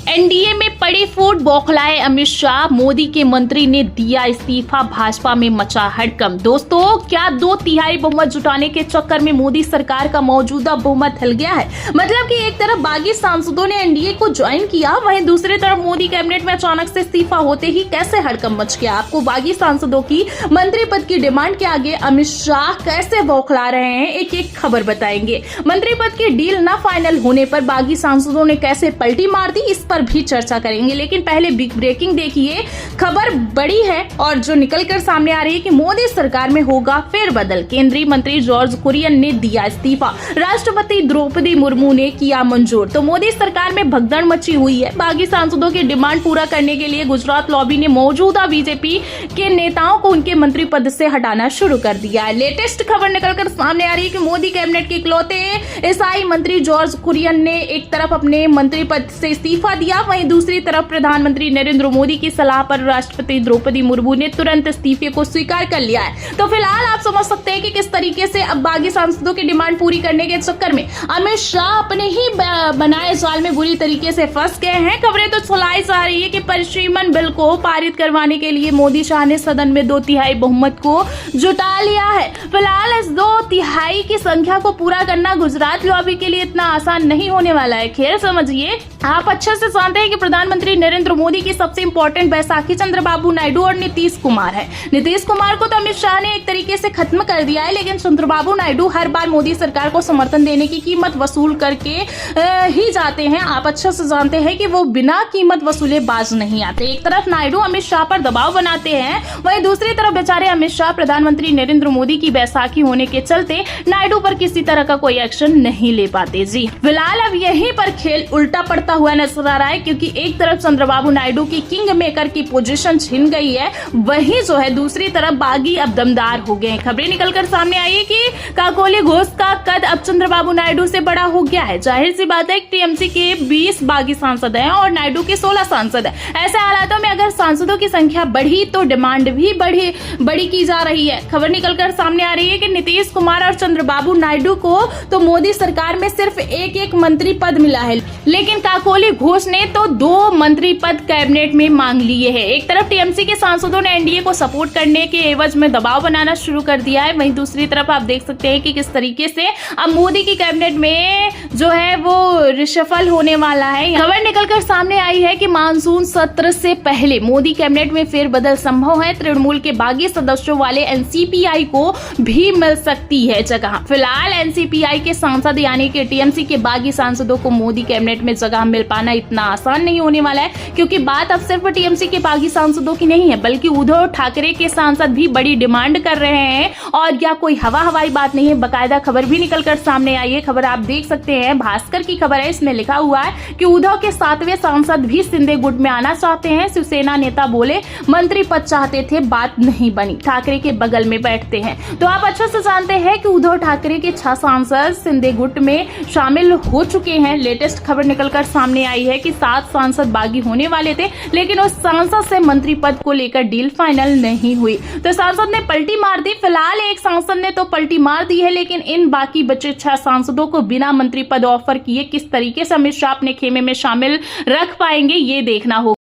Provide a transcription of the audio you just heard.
NDA में पड़ी फूट, बौखलाए अमित शाह, मोदी के मंत्री ने दिया इस्तीफा, भाजपा में मचा हड़कंप। दोस्तों, क्या 2/3 बहुमत जुटाने के चक्कर में मोदी सरकार का मौजूदा बहुमत हिल गया है? मतलब कि एक तरफ बागी सांसदों ने एनडीए को ज्वाइन किया, वहीं दूसरी तरफ मोदी कैबिनेट में अचानक से इस्तीफा होते ही कैसे हड़कंप मच गया। आपको बागी सांसदों की मंत्री पद की डिमांड के आगे अमित शाह कैसे बौखला रहे हैं, एक एक खबर बताएंगे। मंत्री पद की डील न फाइनल होने पर बागी सांसदों ने कैसे पलटी मार दी, इस पर भी चर्चा करेंगे। लेकिन पहले बिग ब्रेकिंग देखिए, खबर बड़ी है और जो निकलकर सामने आ रही है कि मोदी सरकार में होगा फेरबदल। केंद्रीय मंत्री जॉर्ज कुरियन ने दिया इस्तीफा, राष्ट्रपति द्रौपदी मुर्मू ने किया मंजूर। तो मोदी सरकार में भगदड़ मची हुई है। बागी सांसदों की डिमांड पूरा करने के लिए गुजरात लॉबी ने मौजूदा बीजेपी के नेताओं को उनके मंत्री पद से हटाना शुरू कर दिया है। लेटेस्ट खबर निकलकर सामने आ रही है कि मोदी कैबिनेट के इकलौते ईसाई मंत्री जॉर्ज कुरियन ने एक तरफ अपने मंत्री पद से इस्तीफा दिया, वहीं दूसरी तरफ प्रधानमंत्री नरेंद्र मोदी की सलाह पर राष्ट्रपति द्रौपदी मुर्मू ने तुरंत इस्तीफे को स्वीकार कर लिया है। तो फिलहाल आप समझ सकते हैं कि किस तरीके से अब बागी सांसदों की डिमांड पूरी करने के चक्कर में अमित शाह अपने ही बनाए जाल में बुरी तरीके से फंस गए हैं। खबरें तो चलाई जा रही है कि परिसीमन बिल को पारित करवाने के लिए मोदी शाह ने सदन में 2/3 बहुमत को जुटा लिया है। फिलहाल इस 2/3 की संख्या को पूरा करना गुजरात लॉबी के लिए इतना आसान नहीं होने वाला है। खेल समझिए, आप अच्छे से जानते हैं कि प्रधानमंत्री नरेंद्र मोदी की सबसे इंपॉर्टेंट बैसाखी चंद्रबाबू नायडू और नीतीश कुमार है। नीतीश कुमार को तो अमित शाह ने एक तरीके से खत्म कर दिया है, लेकिन चंद्रबाबू नायडू हर बार मोदी सरकार को समर्थन देने की कीमत वसूल करके ही जाते हैं। आप अच्छे से जानते हैं कि वो बिना कीमत वसूले बाज नहीं आते। एक तरफ नायडू अमित शाह पर दबाव बनाते हैं, वहीं दूसरी तरफ बेचारे अमित शाह प्रधानमंत्री नरेंद्र मोदी की बैसाखी होने के चलते नायडू पर किसी तरह का कोई एक्शन नहीं ले पाते। जी फिलहाल अब यहीं पर खेल उल्टा पड़ता हुआ नजर आ रहा है, क्योंकि एक तरफ चंद्रबाबू नायडू की किंग मेकर की पोजीशन छिन गई है, वहीं जो है दूसरी तरफ बागी अब दमदार हो गए हैं। खबरें निकलकर सामने आई है कि काकोली घोष का कद अब चंद्रबाबू नायडू से बड़ा हो गया है। जाहिर सी बात है, टीएमसी के 20 बागी सांसद हैं और नायडू के 16 सांसद हैं। ऐसे हालातों में अगर सांसदों की संख्या बढ़ी तो डिमांड भी बड़ी की जा रही है। खबर निकलकर सामने आ रही है कि नीतीश कुमार और चंद्रबाबू नायडू को तो मोदी सरकार में सिर्फ एक मंत्री पद मिला है, लेकिन काकोली घोष ने तो 2 मंत्री पद कैबिनेट में मांग लिए हैं। एक तरफ टीएमसी के सांसदों ने एनडीए को सपोर्ट करने के एवज में दबाव बनाना शुरू कर दिया है, वहीं दूसरी तरफ आप देख सकते हैं कि किस तरीके से अब मोदी की कैबिनेट में जो है वो रिशफल होने वाला है। खबर निकलकर सामने आई है कि मानसून सत्र से पहले मोदी कैबिनेट में फेरबदल संभव है। तृणमूल के बागी सदस्यों वाले एनसीपीआई को भी मिल सकती है जगह। फिलहाल एनसीपीआई के सांसद यानी कि टीएमसी के बागी सांसदों को मोदी कैबिनेट में जगह मिल पाना इतना आसान नहीं होने वाला है, क्योंकि बात अब सिर्फ टीएमसी के बागी सांसदों की नहीं है, बल्कि उद्धव ठाकरे के सांसद भी बड़ी डिमांड कर रहे हैं। और क्या कोई हवाई बात नहीं है, बकायदा खबर भी निकलकर सामने आई है। खबर आप देख सकते हैं, भास्कर की खबर है, इसमें लिखा हुआ है कि उद्धव के 7वें सांसद भी शिंदे गुट में आना चाहते हैं। शिवसेना नेता बोले मंत्री पद चाहते थे, बात नहीं बनी, ठाकरे के बगल में बैठते हैं। तो आप अच्छे से जानते हैं कि उद्धव ठाकरे के 6 सांसद शिंदे गुट में शामिल हो चुके हैं। लेटेस्ट खबर निकलकर सामने आई है कि 7 सांसद बागी होने वाले थे, लेकिन उस सांसद से मंत्री पद को लेकर डील फाइनल नहीं हुई, तो सांसद ने पलटी मार दी। फिलहाल एक सांसद ने तो पलटी मार दी है, लेकिन इन बाकी बचे 6 सांसदों को बिना मंत्री पद ऑफर किए किस तरीके से अमित शाह अपने खेमे में शामिल रख पाएंगे, ये देखना होगा।